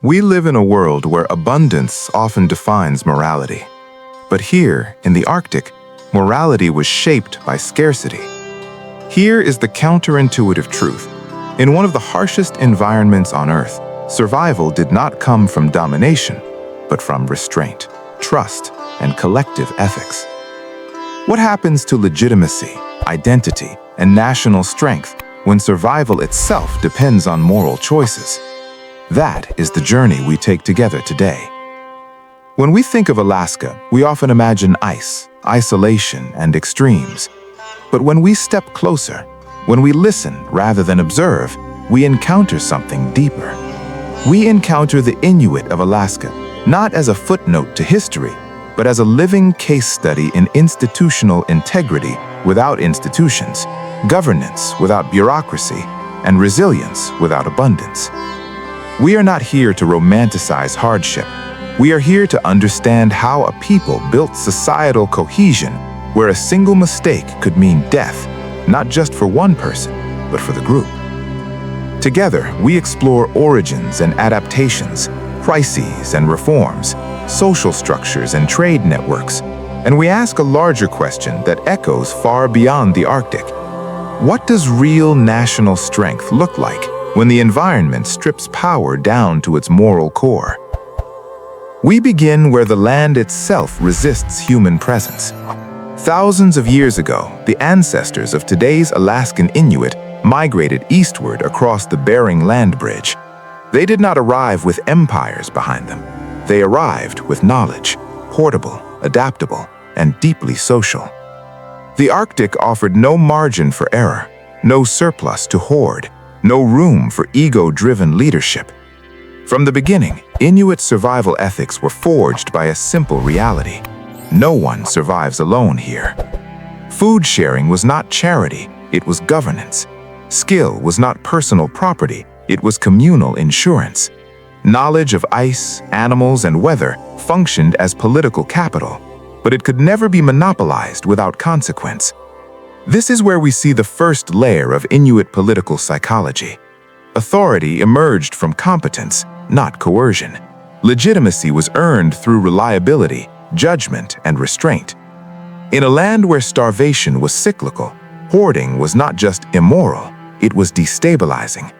We live in a world where abundance often defines morality. But here, in the Arctic, morality was shaped by scarcity. Here is the counterintuitive truth. In one of the harshest environments on Earth, survival did not come from domination, but from restraint, trust, and collective ethics. What happens to legitimacy, identity, and national strength when survival itself depends on moral choices? That is the journey we take together today. When we think of Alaska, we often imagine ice, isolation, and extremes. But when we step closer, when we listen rather than observe, we encounter something deeper. We encounter the Inuit of Alaska, not as a footnote to history, but as a living case study in institutional integrity without institutions, governance without bureaucracy, and resilience without abundance. We are not here to romanticize hardship. We are here to understand how a people built societal cohesion where a single mistake could mean death, not just for one person, but for the group. Together, we explore origins and adaptations, crises and reforms, social structures and trade networks, and we ask a larger question that echoes far beyond the Arctic. What does real national strength look like when the environment strips power down to its moral core? We begin where the land itself resists human presence. Thousands of years ago, the ancestors of today's Alaskan Inuit migrated eastward across the Bering Land Bridge. They did not arrive with empires behind them. They arrived with knowledge, portable, adaptable, and deeply social. The Arctic offered no margin for error, no surplus to hoard, no room for ego-driven leadership. From the beginning, Inuit survival ethics were forged by a simple reality. No one survives alone here. Food sharing was not charity, it was governance. Skill was not personal property, it was communal insurance. Knowledge of ice, animals, and weather functioned as political capital, but it could never be monopolized without consequence. This is where we see the first layer of Inuit political psychology. Authority emerged from competence, not coercion. Legitimacy was earned through reliability, judgment, and restraint. In a land where starvation was cyclical, hoarding was not just immoral, it was destabilizing.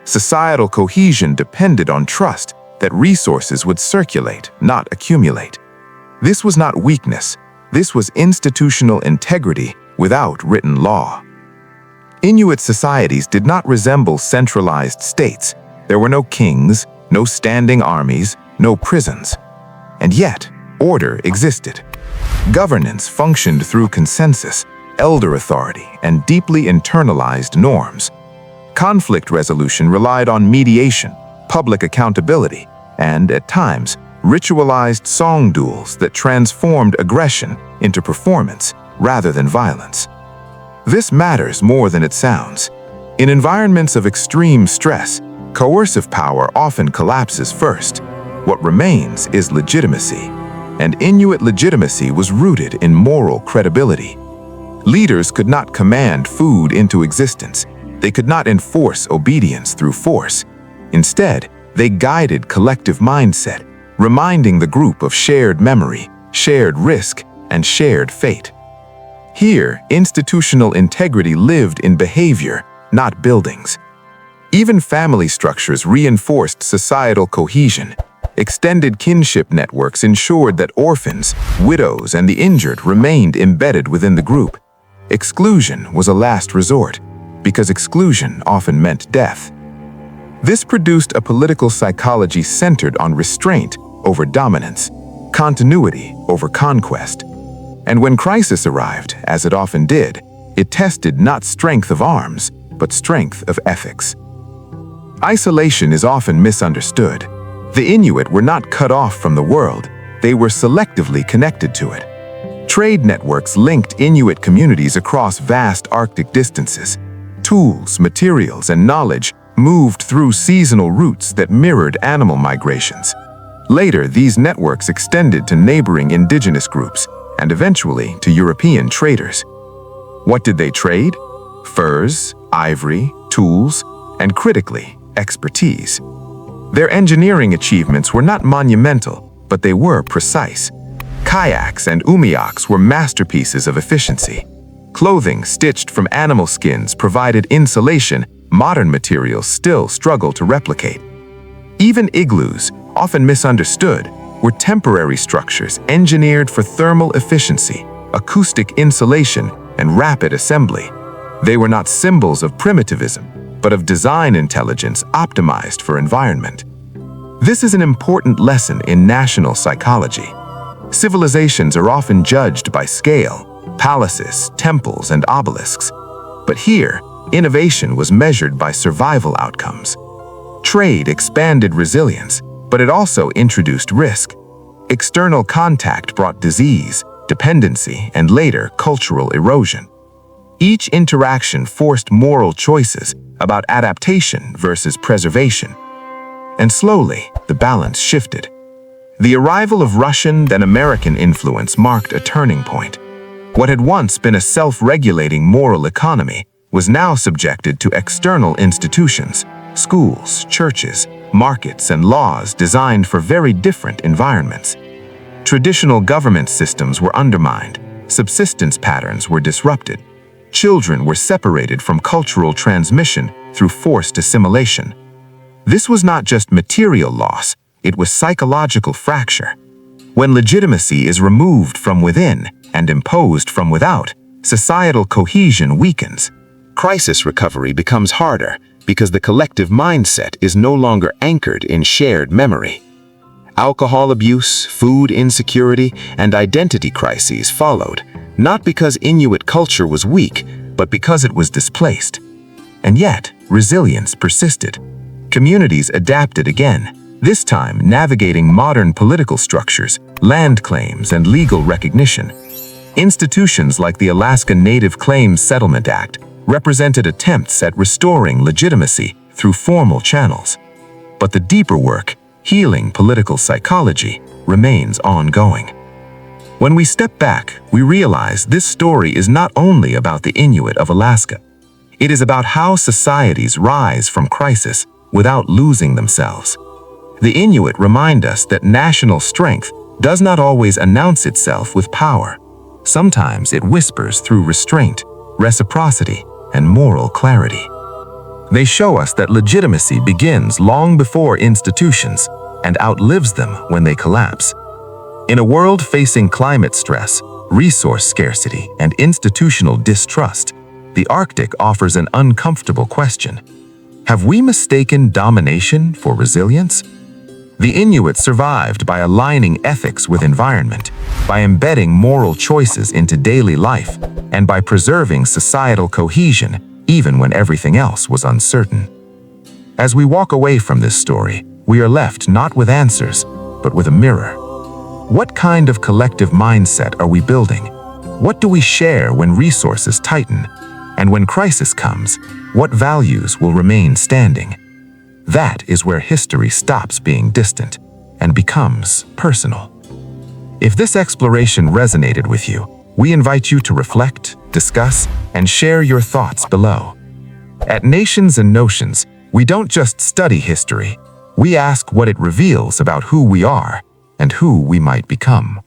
Societal cohesion depended on trust that resources would circulate, not accumulate. This was not weakness, this was institutional integrity without written law. Inuit societies did not resemble centralized states. There were no kings, no standing armies, no prisons. And yet, order existed. Governance functioned through consensus, elder authority, and deeply internalized norms. Conflict resolution relied on mediation, public accountability, and, at times, ritualized song duels that transformed aggression into performance rather than violence. This matters more than it sounds. In environments of extreme stress, coercive power often collapses first. What remains is legitimacy, and Inuit legitimacy was rooted in moral credibility. Leaders could not command food into existence. They could not enforce obedience through force. Instead, they guided collective mindset, reminding the group of shared memory, shared risk, and shared fate. Here, institutional integrity lived in behavior, not buildings. Even family structures reinforced societal cohesion. Extended kinship networks ensured that orphans, widows, and the injured remained embedded within the group. Exclusion was a last resort, because exclusion often meant death. This produced a political psychology centered on restraint over dominance, continuity over conquest. And when crisis arrived, as it often did, it tested not strength of arms, but strength of ethics. Isolation is often misunderstood. The Inuit were not cut off from the world, they were selectively connected to it. Trade networks linked Inuit communities across vast Arctic distances. Tools, materials, and knowledge moved through seasonal routes that mirrored animal migrations. Later, these networks extended to neighboring indigenous groups, and eventually to European traders. What did they trade? Furs, ivory, tools, and critically, expertise. Their engineering achievements were not monumental, but they were precise. Kayaks and umiaks were masterpieces of efficiency. Clothing stitched from animal skins provided insulation modern materials still struggle to replicate. Even igloos, often misunderstood, were temporary structures engineered for thermal efficiency, acoustic insulation, and rapid assembly. They were not symbols of primitivism, but of design intelligence optimized for environment. This is an important lesson in national psychology. Civilizations are often judged by scale, palaces, temples, and obelisks. But here, innovation was measured by survival outcomes. Trade expanded resilience, but it also introduced risk. External contact brought disease, dependency, and later cultural erosion. Each interaction forced moral choices about adaptation versus preservation. And slowly, the balance shifted. The arrival of Russian and American influence marked a turning point. What had once been a self-regulating moral economy was now subjected to external institutions, schools, churches, markets, and laws designed for very different environments. Traditional government systems were undermined, subsistence patterns were disrupted, children were separated from cultural transmission through forced assimilation. This was not just material loss, it was psychological fracture. When legitimacy is removed from within and imposed from without, societal cohesion weakens. Crisis recovery becomes harder because the collective mindset is no longer anchored in shared memory. Alcohol abuse, food insecurity, and identity crises followed, not because Inuit culture was weak, but because it was displaced. And yet, resilience persisted. Communities adapted again, this time navigating modern political structures, land claims, and legal recognition. Institutions like the Alaska Native Claims Settlement Act represented attempts at restoring legitimacy through formal channels. But the deeper work, healing political psychology, remains ongoing. When we step back, we realize this story is not only about the Inuit of Alaska. It is about how societies rise from crisis without losing themselves. The Inuit remind us that national strength does not always announce itself with power. Sometimes it whispers through restraint, reciprocity, and moral clarity. They show us that legitimacy begins long before institutions and outlives them when they collapse. In a world facing climate stress, resource scarcity, and institutional distrust, the Arctic offers an uncomfortable question. Have we mistaken domination for resilience? The Inuit survived by aligning ethics with environment, by embedding moral choices into daily life, and by preserving societal cohesion even when everything else was uncertain. As we walk away from this story, we are left not with answers, but with a mirror. What kind of collective mindset are we building? What do we share when resources tighten? And when crisis comes, what values will remain standing? That is where history stops being distant and becomes personal. If this exploration resonated with you, we invite you to reflect, discuss, and share your thoughts below. At Nations and Notions, we don't just study history, we ask what it reveals about who we are and who we might become.